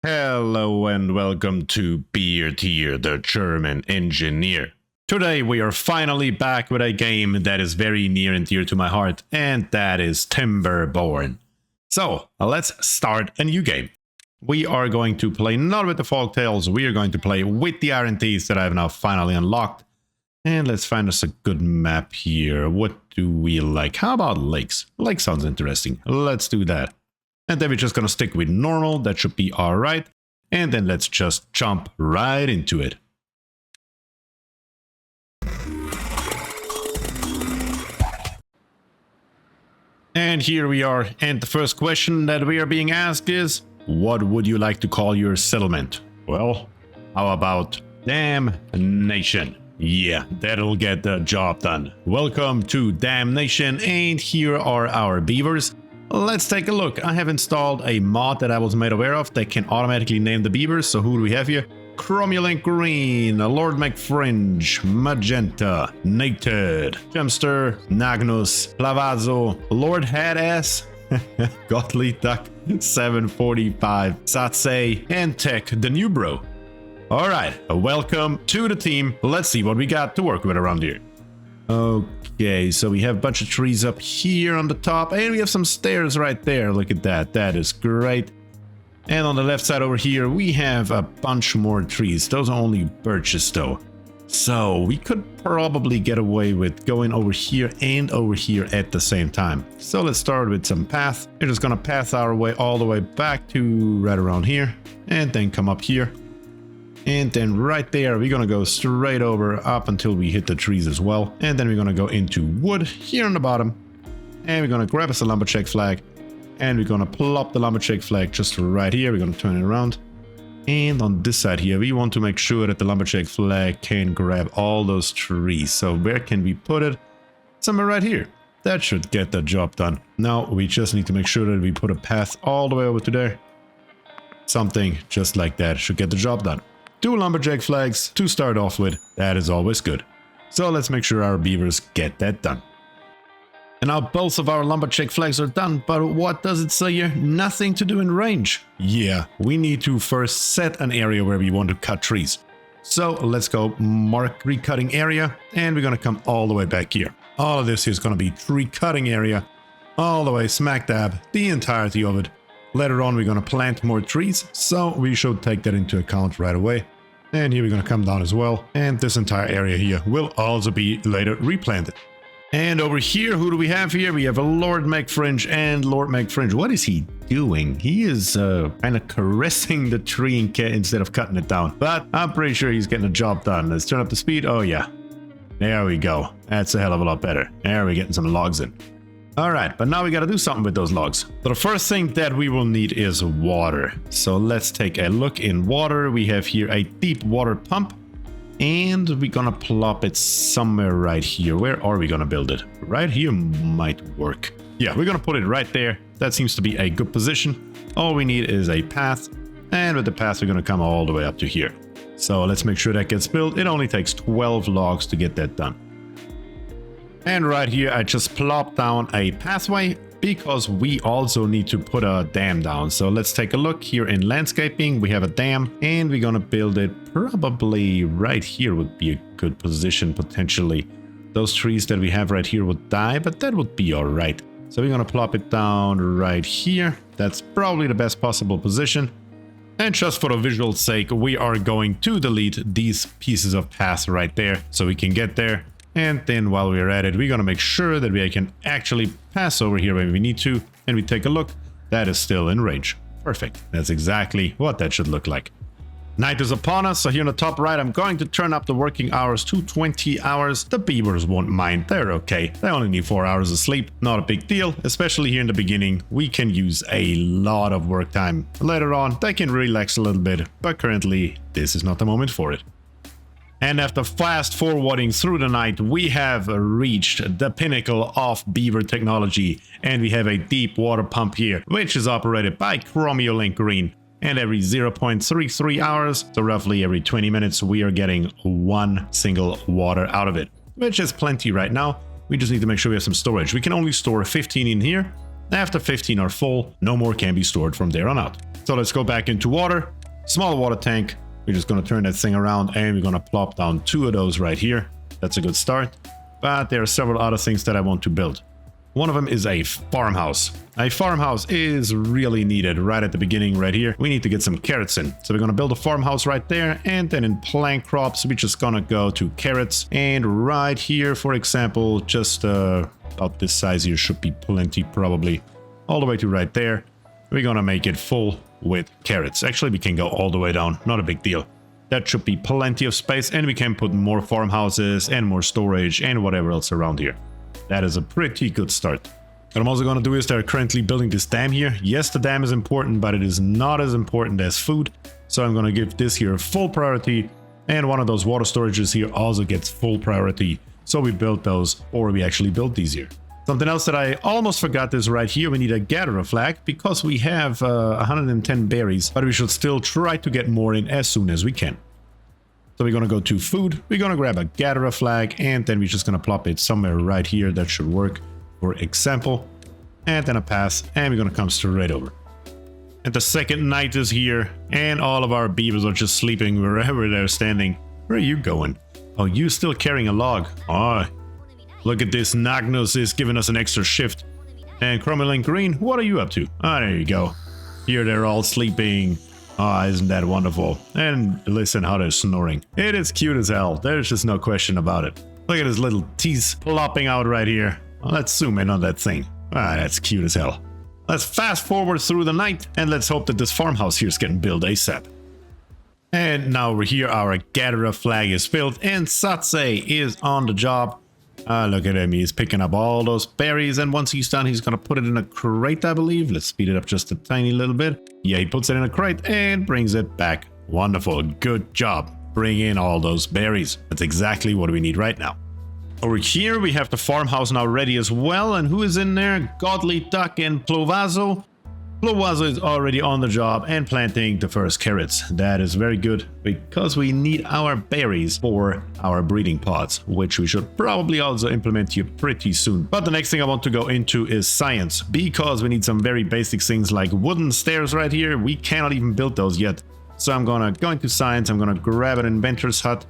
Hello and welcome to BierTier, the German engineer. Today we are finally back with a game that is very near and dear to my heart, and that is Timberborn. So let's start a new game. We are going to play not with the folktales, we are going to play with the RNTs that I have now finally unlocked. And let's find us a good map here. What do we like? How about lakes? Lake sounds interesting. Let's do that. And then we're just gonna stick with normal, that should be alright. And then let's just jump right into it. And here we are, and the first question that we are being asked is, what would you like to call your settlement? Well, how about Damnation? Yeah, that'll get the job done. Welcome to Damnation, and here are our beavers. Let's take a look. I have installed a mod that I was made aware of that can automatically name the beavers. So who do we have here? Cromulent Green, Lord McFringe, Magenta, Naked, Gemster, Nagnus, Plavazzo, Lord Hadass, Godly Duck, 745, Satsei, and Tech, the new bro. Alright, welcome to the team. Let's see what we got to work with around here. Okay, so we have a bunch of trees up here on the top, and we have some stairs right there. Look at that. That is great. And on the left side over here, we have a bunch more trees. Those are only birches, though. So we could probably get away with going over here and over here at the same time. So let's start with some path. We're just gonna path our way all the way back to right around here, and then come up here. And then right there, we're gonna go straight over up until we hit the trees as well. And then we're gonna go into wood here on the bottom. And we're gonna grab us a lumberjack flag. And we're gonna plop the lumberjack flag just right here. We're gonna turn it around. And on this side here, we want to make sure that the lumberjack flag can grab all those trees. So where can we put it? Somewhere right here. That should get the job done. Now we just need to make sure that we put a path all the way over to there. Something just like that should get the job done. 2 lumberjack flags to start off with, that is always good. So let's make sure our beavers get that done. And now both of our lumberjack flags are done, but what does it say here? Nothing to do in range. Yeah, we need to first set an area where we want to cut trees. So let's go mark tree cutting area, and we're gonna come all the way back here. All of this is gonna be tree cutting area, all the way smack dab, the entirety of it. Later on, we're going to plant more trees, so we should take that into account right away. And here we're going to come down as well. And this entire area here will also be later replanted. And over here, who do we have here? We have a Lord McFringe and Lord McFringe. What is he doing? He is kind of caressing the tree instead of cutting it down. But I'm pretty sure he's getting the job done. Let's turn up the speed. Oh, yeah. There we go. That's a hell of a lot better. There we're getting some logs in. Alright, but now we gotta do something with those logs. So the first thing that we will need is water. So let's take a look in water. We have here a deep water pump. And we're gonna plop it somewhere right here. Where are we gonna build it? Right here might work. Yeah, we're gonna put it right there. That seems to be a good position. All we need is a path. And with the path, we're gonna come all the way up to here. So let's make sure that gets built. It only takes 12 logs to get that done. And right here, I just plopped down a pathway because we also need to put a dam down. So let's take a look here in landscaping. We have a dam and we're going to build it probably right here would be a good position potentially. Those trees that we have right here would die, but that would be all right. So we're going to plop it down right here. That's probably the best possible position. And just for the visual sake, we are going to delete these pieces of path right there so we can get there. And then while we're at it, we're gonna make sure that we can actually pass over here when we need to. And we take a look, that is still in range. Perfect. That's exactly what that should look like. Night is upon us, so here on the top right, I'm going to turn up the working hours to 20 hours. The beavers won't mind, they're okay. They only need 4 hours of sleep, not a big deal, especially here in the beginning. We can use a lot of work time. Later on, they can relax a little bit, but currently, this is not the moment for it. And after fast forwarding through the night, we have reached the pinnacle of beaver technology. And we have a deep water pump here, which is operated by Cromulent Green. And every 0.33 hours, so roughly every 20 minutes, we are getting 1 single water out of it, which is plenty right now. We just need to make sure we have some storage. We can only store 15 in here. After 15 are full, no more can be stored from there on out. So let's go back into water. Small water tank. We're just going to turn that thing around and we're going to plop down 2 of those right here. That's a good start. But there are several other things that I want to build. One of them is a farmhouse. A farmhouse is really needed right at the beginning right here. We need to get some carrots in. So we're going to build a farmhouse right there. And then in plant crops, we're just going to go to carrots. And right here, for example, just about this size here should be plenty probably. All the way to right there. We're going to make it full with carrots. Actually, we can go all the way down. Not a big deal. That should be plenty of space. And we can put more farmhouses and more storage and whatever else around here. That is a pretty good start. What I'm also going to do is they're currently building this dam here. Yes, the dam is important, but it is not as important as food. So I'm going to give this here full priority. And one of those water storages here also gets full priority. So we built those, or we actually built these here. Something else that I almost forgot is right here. We need a gatherer flag because we have 110 berries, but we should still try to get more in as soon as we can. So we're going to go to food, we're going to grab a gatherer flag, and then we're just going to plop it somewhere right here. That should work, for example. And then a pass, and we're going to come straight over. And the second night is here, and all of our beavers are just sleeping wherever they're standing. Where are you going? Oh, you still carrying a log. Oh, look at this. Nagnus is giving us an extra shift. And Crommelink Green, what are you up to? Ah, there you go. Here they're all sleeping. Ah, isn't that wonderful? And listen how they're snoring. It is cute as hell. There's just no question about it. Look at his little teeth plopping out right here. Well, let's zoom in on that thing. Ah, that's cute as hell. Let's fast forward through the night and let's hope that this farmhouse here is getting built ASAP. And now over here, our gatherer flag is built and Satse is on the job. Look at him. He's picking up all those berries, and once he's done, he's going to put it in a crate, I believe. Let's speed it up just a tiny little bit. Yeah, he puts it in a crate and brings it back. Wonderful. Good job. Bring in all those berries. That's exactly what we need right now. Over here, we have the farmhouse now ready as well. And who is in there? Godly Duck and Plovazo. Plovazo is already on the job and planting the first carrots. That is very good because we need our berries for our breeding pods, which we should probably also implement here pretty soon. But the next thing I want to go into is science, because we need some very basic things like wooden stairs right here. We cannot even build those yet. So I'm gonna go into science. I'm gonna grab an inventor's hut.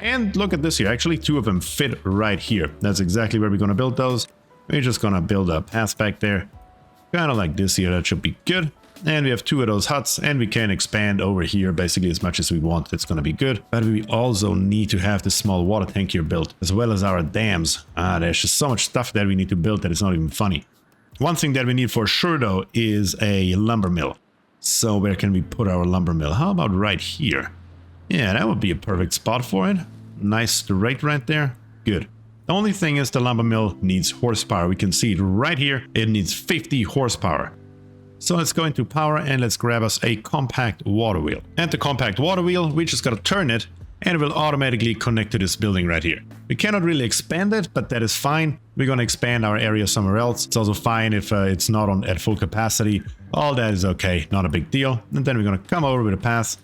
And look at this here. Actually, 2 of them fit right here. That's exactly where we're gonna build those. We're just gonna build a path back there. Kind of like this here, that should be good. And we have 2 of those huts, and we can expand over here basically as much as we want. It's going to be good. But we also need to have this small water tank here built, as well as our dams. There's just so much stuff that we need to build that it's not even funny. One thing that we need for sure, though, is a lumber mill. So where can we put our lumber mill? How about right here? Yeah, that would be a perfect spot for it. Nice straight right there. Good. The only thing is the lumber mill needs horsepower. We can see it right here. It needs 50 horsepower. So let's go into power and let's grab us a compact water wheel. And the compact water wheel, we just gotta turn it and it will automatically connect to this building right here. We cannot really expand it, but that is fine. We're gonna expand our area somewhere else. It's also fine if it's not on at full capacity. All that is okay, not a big deal. And then we're gonna come over with a pass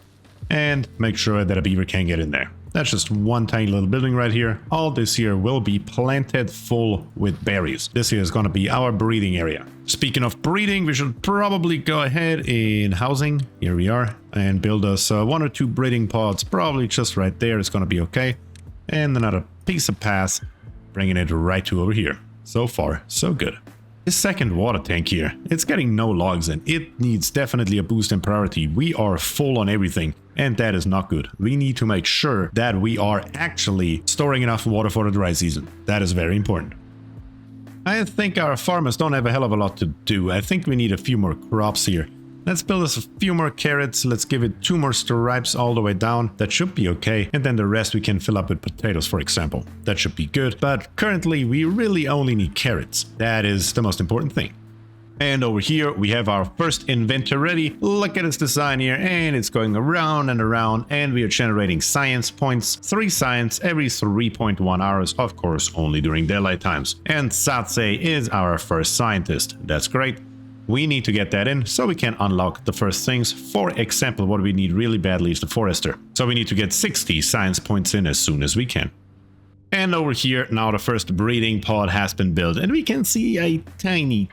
and make sure that a beaver can get in there. That's just one tiny little building right here. All this here will be planted full with berries. This here is going to be our breeding area. Speaking of breeding, we should probably go ahead in housing. Here we are. And build us 1 or 2 breeding pods. Probably just right there. It's going to be okay. And another piece of pass. Bringing it right to over here. So far, so good. This second water tank here, it's getting no logs in. It needs definitely a boost in priority. We are full on everything, and that is not good. We need to make sure that we are actually storing enough water for the dry season. That is very important. I think our farmers don't have a hell of a lot to do. I think we need a few more crops here. Let's build us a few more carrots. Let's give it 2 more stripes all the way down. That should be okay. And then the rest we can fill up with potatoes, for example. That should be good. But currently we really only need carrots. That is the most important thing. And over here we have our first inventor ready. Look at its design here, and it's going around and around, and we are generating science points. 3 science every 3.1 hours, of course only during daylight times. And Satse is our first scientist. That's great. We need to get that in so we can unlock the first things. For example, what we need really badly is the forester. So we need to get 60 science points in as soon as we can. And over here, now the first breeding pod has been built, and we can see a tiny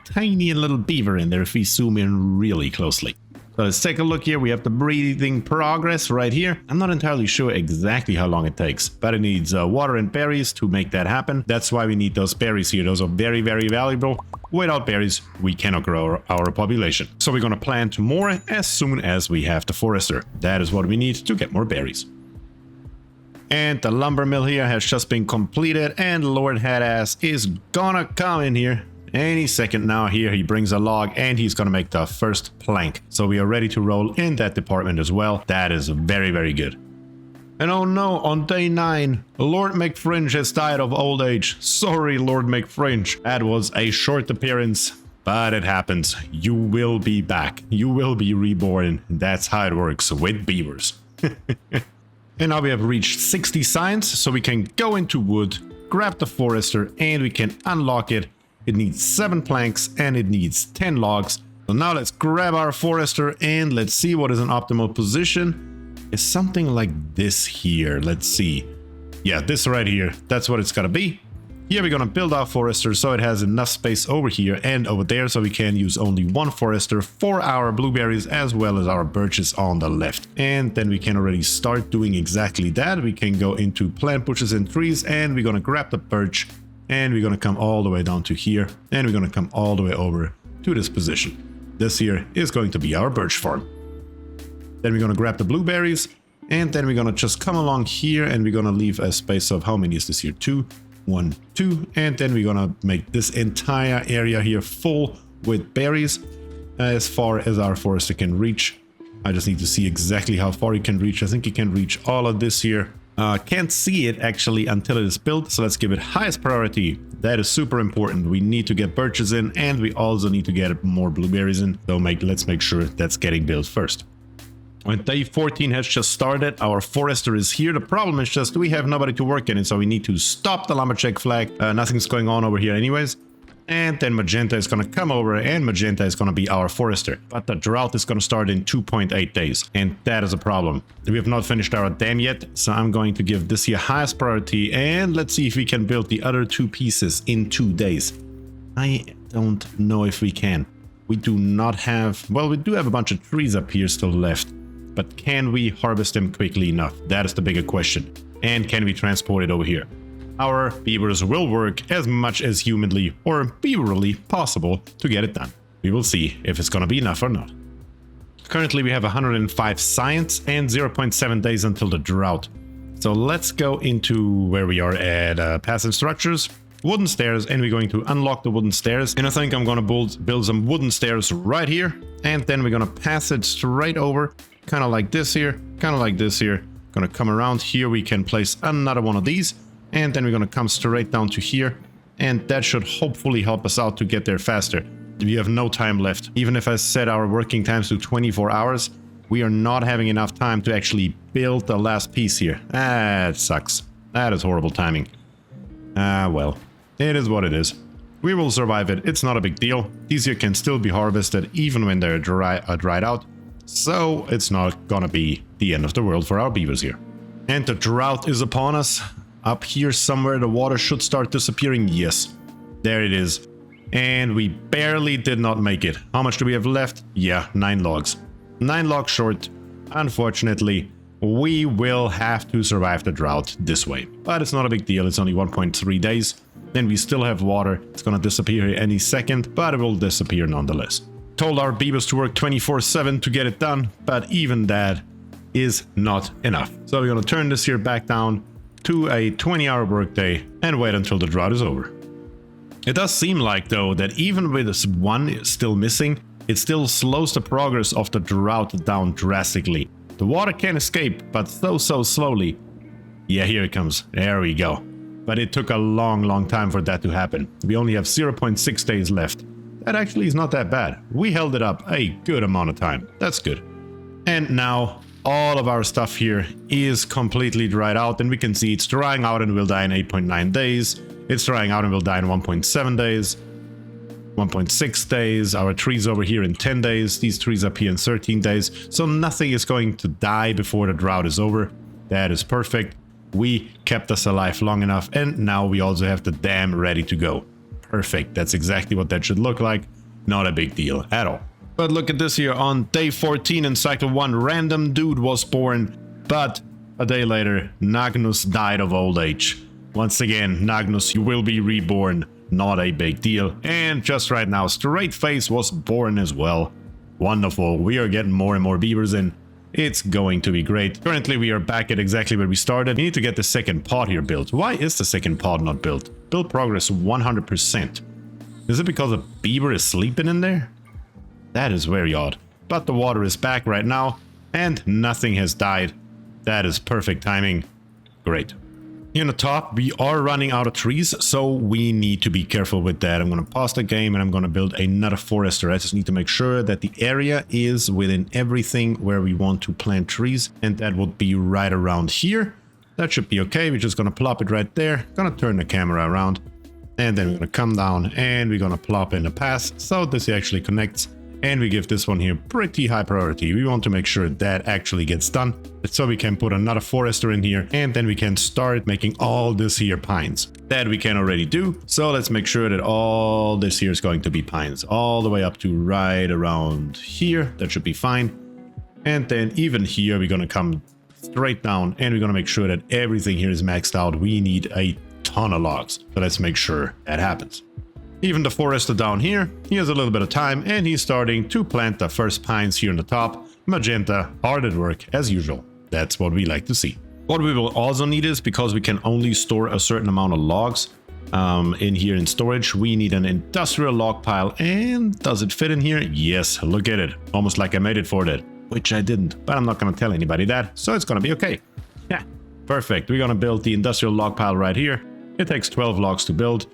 little beaver in there if we zoom in really closely. So let's take a look here. We have the breeding progress right here. I'm not entirely sure exactly how long it takes, but it needs water and berries to make that happen. That's why we need those berries here. Those are very, very valuable. Without berries, we cannot grow our population. So we're going to plant more as soon as we have the forester. That is what we need to get more berries. And the lumber mill here has just been completed, and Lord Hadass is gonna come in here any second now. Here he brings a log and he's gonna make the first plank. So we are ready to roll in that department as well. That is very, very good. And oh no, on day 9, Lord McFringe has died of old age. Sorry, Lord McFringe. That was a short appearance, but it happens. You will be back. You will be reborn. That's how it works with beavers. And now we have reached 60 signs, so we can go into wood, grab the forester, and we can unlock it. It needs 7 planks and it needs 10 logs. So now let's grab our forester and let's see what is an optimal position. It's something like this here. Let's see. Yeah, this right here. That's what it's gonna be. Here we're gonna build our forester so it has enough space over here and over there, so we can use only 1 forester for our blueberries as well as our birches on the left. And then we can already start doing exactly that. We can go into plant bushes and trees, and we're gonna grab the birch and we're gonna come all the way down to here, and we're gonna come all the way over to this position. This here is going to be our birch farm. Then we're gonna grab the blueberries, and then we're gonna just come along here, and we're gonna leave a space of, how many is this here? 2, 1, 2, and then we're gonna make this entire area here full with berries as far as our forester can reach. I just need to see exactly how far he can reach. I think he can reach all of this here. Can't see it actually until it is built, so let's give it highest priority. That is super important. We need to get birches in, and we also need to get more blueberries in. So let's make sure that's getting built first. When day 14 has just started, our forester is here. The problem is just we have nobody to work in it, so we need to stop the lumberjack flag. Nothing's going on over here anyways. And then magenta is going to come over, and magenta is going to be our forester. But the drought is going to start in 2.8 days, and that is a problem. We have not finished our dam yet, so I'm going to give this here highest priority, and let's see if we can build the other 2 pieces in 2 days. I don't know if we can. We do not have... Well, we do have a bunch of trees up here still left. But can we harvest them quickly enough? That is the bigger question. And can we transport it over here? Our beavers will work as much as humanly or beaverly possible to get it done. We will see if it's gonna be enough or not. Currently we have 105 science and 0.7 days until the drought. So let's go into where we are at passive structures. Wooden stairs, and we're going to unlock the wooden stairs. And I think I'm gonna build some wooden stairs right here. And then we're gonna pass it straight over. Kind of like this here, kind of like this here. Gonna come around here, we can place another one of these, and then we're gonna come straight down to here, and that should hopefully help us out to get there faster. We have no time left. Even if I set our working times to 24 hours, we are not having enough time to actually build the last piece here. That sucks. That is horrible timing. Well, it is what it is. We will survive it. It's not a big deal. These here can still be harvested even when they're dried out. So it's not gonna be the end of the world for our beavers here. And the drought is upon us. Up here somewhere the water should start disappearing. Yes, there it is. And we barely did not make it. How much do we have left? Yeah, 9 logs. 9 logs short. Unfortunately, we will have to survive the drought this way. But it's not a big deal. It's only 1.3 days. Then we still have water. It's gonna disappear here any second, but it will disappear nonetheless. Told our beavers to work 24/7 to get it done, but even that is not enough. So we're gonna turn this here back down to a 20-hour workday and wait until the drought is over. It does seem like, though, that even with this one still missing, it still slows the progress of the drought down drastically. The water can escape, but so slowly. Yeah, here it comes. There we go. But it took a long time for that to happen. We only have 0.6 days left. That actually is not that bad. We held it up a good amount of time. That's good. And now all of our stuff here is completely dried out, and we can see it's drying out and will die in 8.9 days. It's drying out and will die in 1.7 days. 1.6 days. Our trees over here in 10 days. These trees up here in 13 days. So nothing is going to die before the drought is over. That is perfect. We kept us alive long enough, and now we also have the dam ready to go. Perfect. That's exactly what that should look like. Not a big deal at all. But look at this here, on day 14 in cycle 1, random dude was born, but a day later, Nagnus died of old age. Once again, Nagnus, you will be reborn, not a big deal. And just right now, Straight Face was born as well. Wonderful, we are getting more and more beavers in. It's going to be great. Currently, we are back at exactly where we started. We need to get the second pod here built. Why is the second pod not built? Build progress 100%. Is it because a beaver is sleeping in there? That is very odd. But the water is back right now, and nothing has died. That is perfect timing. Great. Here on the top, we are running out of trees, so we need to be careful with that. I'm going to pause the game and I'm going to build another forester. I just need to make sure that the area is within everything where we want to plant trees, and that would be right around here. That should be okay. We're just going to plop it right there. Going to turn the camera around, and then we're going to come down and we're going to plop in a path so this actually connects. And we give this one here pretty high priority. We want to make sure that actually gets done. So we can put another forester in here, and then we can start making all this here pines. That we can already do. So let's make sure that all this here is going to be pines. All the way up to right around here. That should be fine. And then even here, we're going to come straight down, and we're going to make sure that everything here is maxed out. We need a ton of logs. So let's make sure that happens. Even the forester down here, he has a little bit of time, and he's starting to plant the first pines here on the top. Magenta, hard at work as usual. That's what we like to see. What we will also need is, because we can only store a certain amount of logs in here in storage, we need an industrial log pile. And does it fit in here? Yes, look at it. Almost like I made it for that, which I didn't, but I'm not going to tell anybody that, so it's going to be okay. Yeah, perfect. We're going to build the industrial log pile right here. It takes 12 logs to build.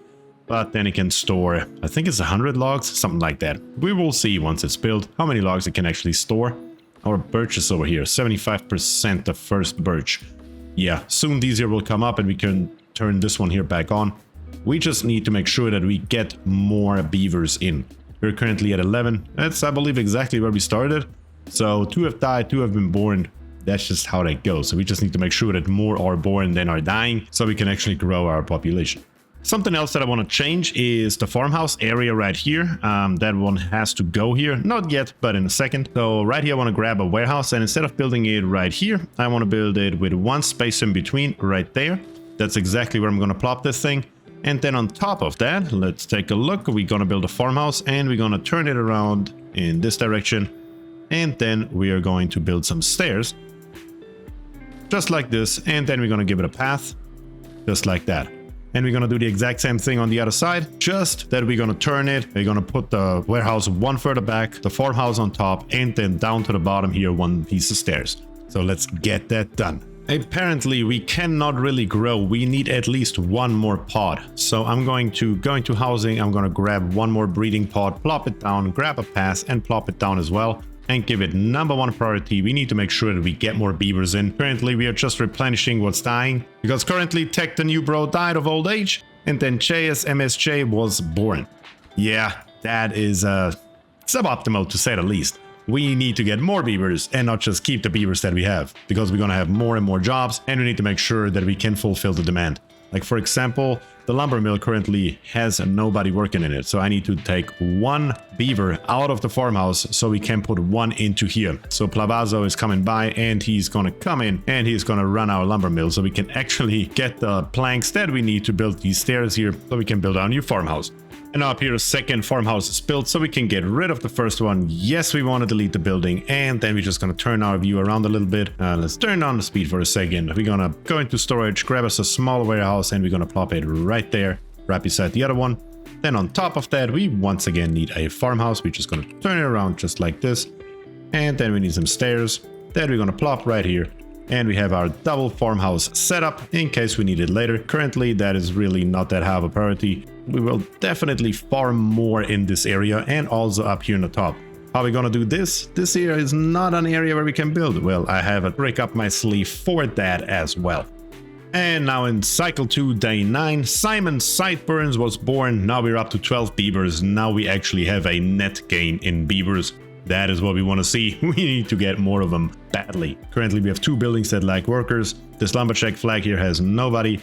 But then it can store, I think it's 100 logs, something like that. We will see once it's built how many logs it can actually store. Our birch is over here, 75% the first birch. Yeah, soon these here will come up and we can turn this one here back on. We just need to make sure that we get more beavers in. We're currently at 11. That's, I believe, exactly where we started. So 2 have died, 2 have been born. That's just how that goes. So we just need to make sure that more are born than are dying, so we can actually grow our population. Something else that I want to change is the farmhouse area right here. That one has to go here. Not yet, but in a second. So right here, I want to grab a warehouse, and instead of building it right here, I want to build it with one space in between right there. That's exactly where I'm going to plop this thing. And then on top of that, let's take a look. We're going to build a farmhouse, and we're going to turn it around in this direction. And then we are going to build some stairs. Just like this. And then we're going to give it a path. Just like that. And we're going to do the exact same thing on the other side, just that we're going to turn it. We're going to put the warehouse one further back, the farmhouse on top, and then down to the bottom here, one piece of stairs. So let's get that done. Apparently, we cannot really grow. We need at least one more pod. So I'm going to go into housing. I'm going to grab one more breeding pod, plop it down, grab a pass, and plop it down as well. And give it #1 priority. We need to make sure that we get more beavers in. Currently, we are just replenishing what's dying, because currently Tech the New Bro died of old age, and then JSMSJ was born. Yeah, that is suboptimal to say the least. We need to get more beavers and not just keep the beavers that we have, because we're going to have more and more jobs, and we need to make sure that we can fulfill the demand. Like, for example, the lumber mill currently has nobody working in it, so I need to take one beaver out of the farmhouse so we can put one into here. So Plavazo is coming by, and he's gonna come in and he's gonna run our lumber mill so we can actually get the planks that we need to build these stairs here so we can build our new farmhouse. And up here, a second farmhouse is built, so we can get rid of the first one. Yes, we want to delete the building, and then we're just going to turn our view around a little bit. Let's turn down the speed for a second. We're going to go into storage, grab us a small warehouse, and we're going to plop it right there, right beside the other one. Then on top of that, we once again need a farmhouse. We're just going to turn it around just like this. And then we need some stairs that we're going to plop right here. And we have our double farmhouse set up in case we need it later. Currently, that is really not that high of a priority. We will definitely farm more in this area and also up here in the top. How are we gonna do this? This here is not an area where we can build. Well, I have a trick up my sleeve for that as well. And now in cycle 2, day 9, Simon Sideburns was born. Now we're up to 12 beavers. Now we actually have a net gain in beavers. That is what we want to see. We need to get more of them badly. Currently, we have 2 buildings that lack workers. This lumberjack flag here has nobody.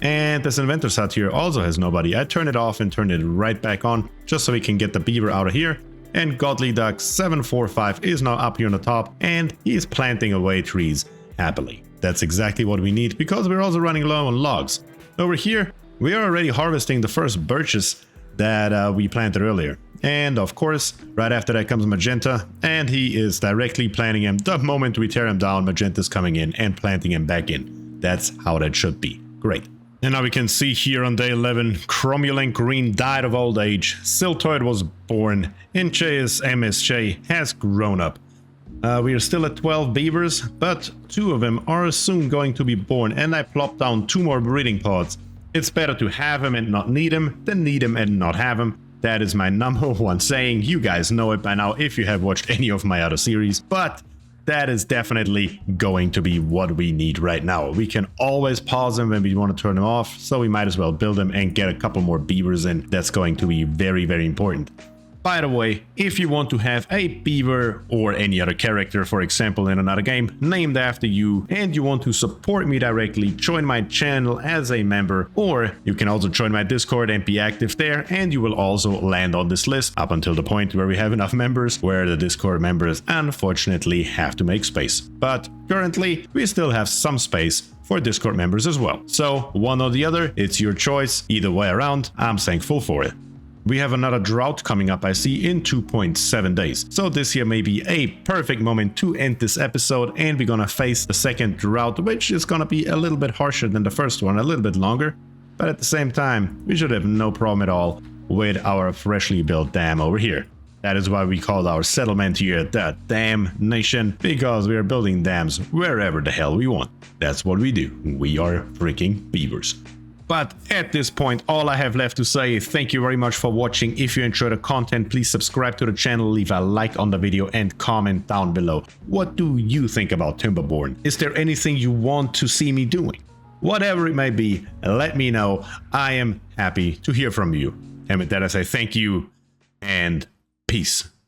And this inventor's hut here also has nobody. I turned it off and turned it right back on just so we can get the beaver out of here. and Godly Duck 745 is now up here on the top, and he's planting away trees happily. That's exactly what we need, because we're also running low on logs. Over here, we are already harvesting the first birches that we planted earlier. And of course, right after that comes Magenta, and he is directly planting him. The moment we tear him down, Magenta's coming in and planting him back in. That's how that should be. Great. And now we can see here on day 11, Cromulent Green died of old age, Siltoid was born, and Chay's MSJ has grown up. We are still at 12 beavers, but 2 of them are soon going to be born, and I plopped down 2 more breeding pods. It's better to have him and not need him than need him and not have him. That is my number one saying. You guys know it by now if you have watched any of my other series, but that is definitely going to be what we need right now. We can always pause them when we want to turn them off, so we might as well build them and get a couple more beavers in. That's going to be very, very important. By the way, if you want to have a beaver or any other character, for example in another game, named after you, and you want to support me directly, join my channel as a member, or you can also join my Discord and be active there, and you will also land on this list up until the point where we have enough members where the Discord members unfortunately have to make space. But currently we still have some space for Discord members as well. So one or the other, it's your choice. Either way around, I'm thankful for it. We have another drought coming up, I see, in 2.7 days. So this here may be a perfect moment to end this episode, and we're gonna face the second drought, which is gonna be a little bit harsher than the first one, a little bit longer. But at the same time, we should have no problem at all with our freshly built dam over here. That is why we call our settlement here the Dam Nation, because we are building dams wherever the hell we want. That's what we do. We are freaking beavers. But at this point, all I have left to say is thank you very much for watching. If you enjoyed the content, please subscribe to the channel, leave a like on the video, and comment down below. What do you think about Timberborn? Is there anything you want to see me doing? Whatever it may be, let me know. I am happy to hear from you. And with that, I say thank you and peace.